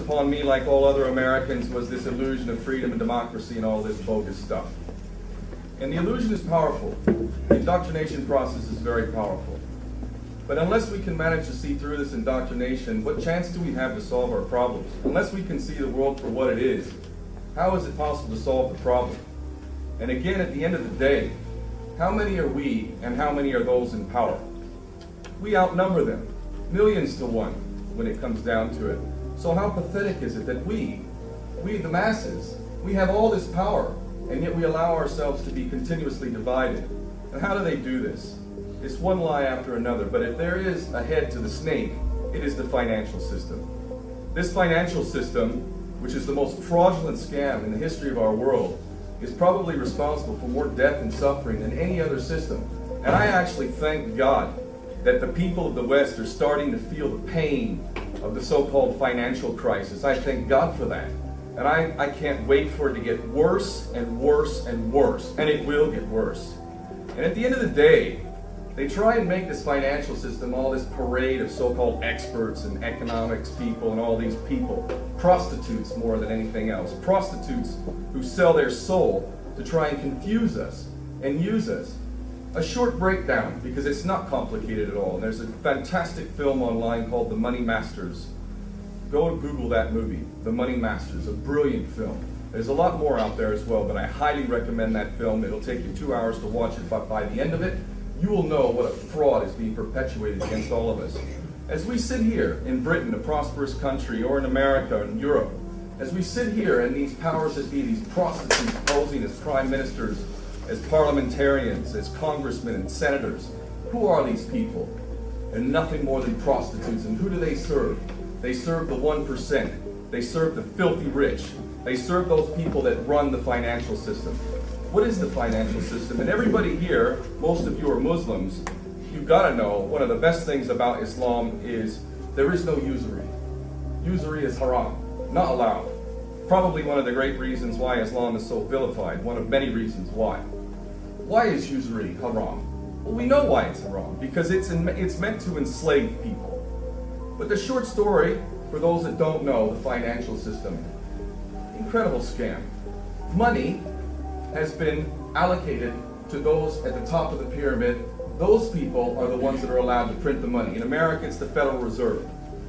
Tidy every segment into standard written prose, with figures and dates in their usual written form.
upon me, like all other Americans, was this illusion of freedom and democracy and all this bogus stuff. And the illusion is powerful. The indoctrination process is very powerful. But unless we can manage to see through this indoctrination, what chance do we have to solve our problems? Unless we can see the world for what it is, how is it possible to solve the problem? And again, at the end of the day, how many are we and how many are those in power? We outnumber them, millions to one, when it comes down to it. So how pathetic is it that we the masses, we have all this power, and yet we allow ourselves to be continuously divided? And how do they do this? It's one lie after another, but if there is a head to the snake, it is the financial system. This financial system, which is the most fraudulent scam in the history of our world, is probably responsible for more death and suffering than any other system. And I actually thank God that the people of the West are starting to feel the pain of the so-called financial crisis. I thank God for that. And I can't wait for it to get worse and worse and worse. And it will get worse. And at the end of the day, they try and make this financial system all this parade of so-called experts and economics people and all these people, prostitutes more than anything else, prostitutes who sell their soul to try and confuse us and use us. A short breakdown, because it's not complicated at all. And there's a fantastic film online called The Money Masters. Go and Google that movie, The Money Masters, a brilliant film. There's a lot more out there as well, but I highly recommend that film. It'll take you 2 hours to watch it, but by the end of it, you will know what a fraud is being perpetuated against all of us. As we sit here in Britain, a prosperous country, or in America and Europe, as we sit here and these powers that be, these prostitutes posing as prime ministers, as parliamentarians, as congressmen and senators, who are these people? They're nothing more than prostitutes. And who do they serve? They serve the 1%. They serve the filthy rich. They serve those people that run the financial system. What is the financial system? And everybody here, most of you are Muslims, you've got to know one of the best things about Islam is there is no usury. Usury is haram, not allowed. Probably one of the great reasons why Islam is so vilified, one of many reasons why. Why is usury haram? Well, we know why it's haram, because it's meant to enslave people. But the short story, for those that don't know the financial system, incredible scam. Money has been allocated to those at the top of the pyramid. Those people are the ones that are allowed to print the money. In America, it's the Federal Reserve.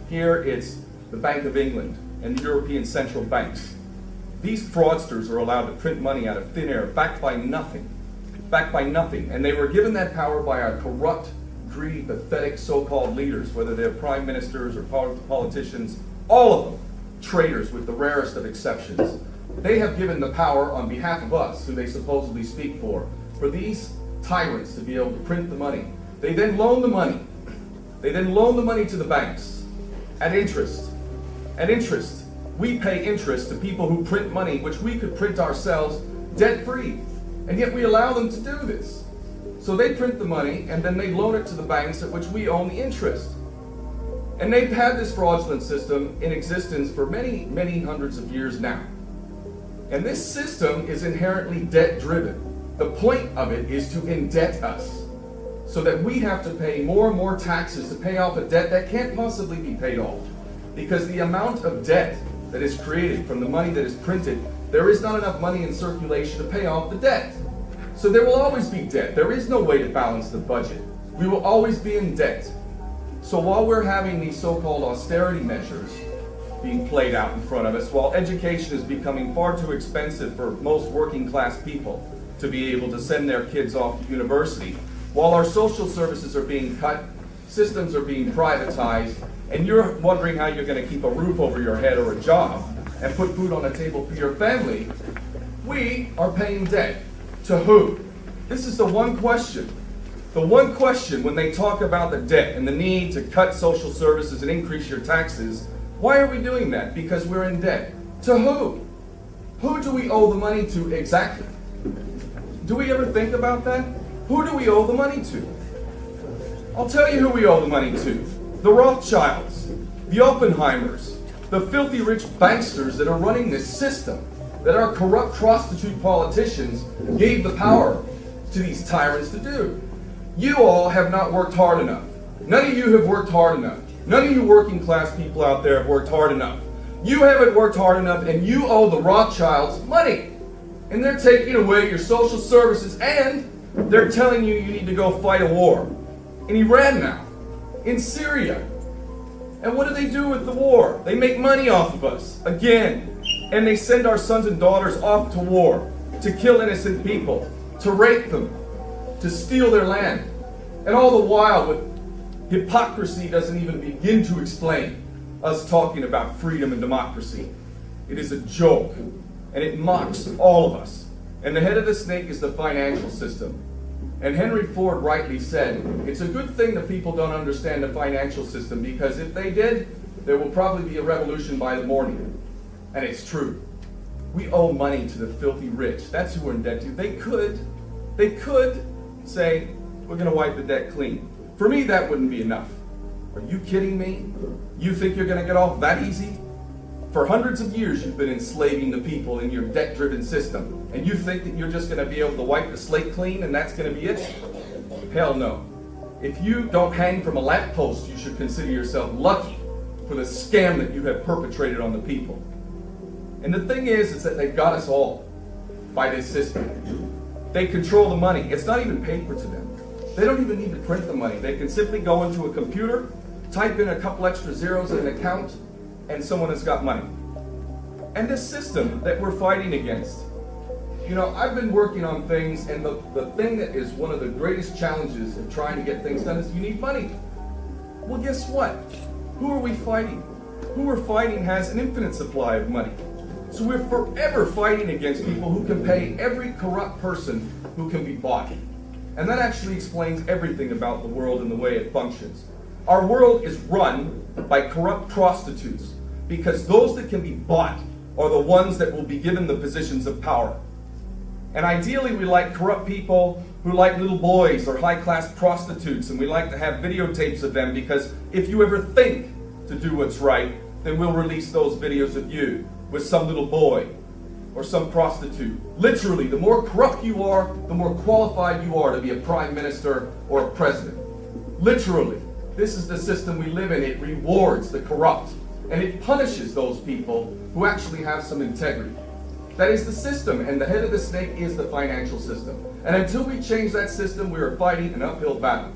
Here, it's the Bank of England and the European central banks. These fraudsters are allowed to print money out of thin air, backed by nothing. Backed by nothing. And they were given that power by our corrupt, greedy, pathetic so-called leaders, whether they're prime ministers or politicians, all of them traitors with the rarest of exceptions. They have given the power on behalf of us, who they supposedly speak for these tyrants to be able to print the money. They then loan the money. They then loan the money to the banks at interest. At interest. We pay interest to people who print money, which we could print ourselves debt-free. And yet we allow them to do this. So they print the money, and then they loan it to the banks at which we own the interest. And they've had this fraudulent system in existence for many, many hundreds of years now. And this system is inherently debt-driven. The point of it is to indebt us, so that we have to pay more and more taxes to pay off a debt that can't possibly be paid off. Because the amount of debt that is created from the money that is printed, there is not enough money in circulation to pay off the debt. So there will always be debt. There is no way to balance the budget. We will always be in debt. So while we're having these so-called austerity measures being played out in front of us, while education is becoming far too expensive for most working class people to be able to send their kids off to university, while our social services are being cut, systems are being privatized, and you're wondering how you're going to keep a roof over your head or a job and put food on the table for your family, we are paying debt. To who? This is the one question. The one question when they talk about the debt and the need to cut social services and increase your taxes, why are we doing that? Because we're in debt. To who? Who do we owe the money to exactly? Do we ever think about that? Who do we owe the money to? I'll tell you who we owe the money to. The Rothschilds, the Oppenheimers, the filthy rich banksters that are running this system, that our corrupt prostitute politicians gave the power to these tyrants to do. You all have not worked hard enough. None of you have worked hard enough. None of you working class people out there have worked hard enough. You haven't worked hard enough and you owe the Rothschilds money. And they're taking away your social services and they're telling you you need to go fight a war. In Iran now. In Syria. And what do they do with the war? They make money off of us. Again. And they send our sons and daughters off to war. To kill innocent people. To rape them. To steal their land. And all the while, what hypocrisy doesn't even begin to explain us talking about freedom and democracy. It is a joke. And it mocks all of us. And the head of the snake is the financial system. And Henry Ford rightly said, it's a good thing that people don't understand the financial system, because if they did, there will probably be a revolution by the morning. And it's true. We owe money to the filthy rich. That's who we're in debt to. They could say, we're going to wipe the debt clean. For me, that wouldn't be enough. Are you kidding me? You think you're going to get off that easy? For hundreds of years, you've been enslaving the people in your debt-driven system. And you think that you're just going to be able to wipe the slate clean and that's going to be it? Hell no. If you don't hang from a lamppost, you should consider yourself lucky for the scam that you have perpetrated on the people. And the thing is that they've got us all by this system. They control the money. It's not even paper to them. They don't even need to print the money. They can simply go into a computer, type in a couple extra zeros in an account, and someone has got money. And this system that we're fighting against, I've been working on things, and the thing that is one of the greatest challenges of trying to get things done is you need money. Well, guess what? Who are we fighting? Who we're fighting has an infinite supply of money. So we're forever fighting against people who can pay every corrupt person who can be bought. And that actually explains everything about the world and the way it functions. Our world is run by corrupt prostitutes, because those that can be bought are the ones that will be given the positions of power. And ideally we like corrupt people who like little boys or high-class prostitutes, and we like to have videotapes of them, because if you ever think to do what's right, then we'll release those videos of you with some little boy or some prostitute. Literally, the more corrupt you are, the more qualified you are to be a prime minister or a president. Literally. This is the system we live in. It rewards the corrupt, and it punishes those people who actually have some integrity. That is the system, and the head of the snake is the financial system. And until we change that system, we are fighting an uphill battle.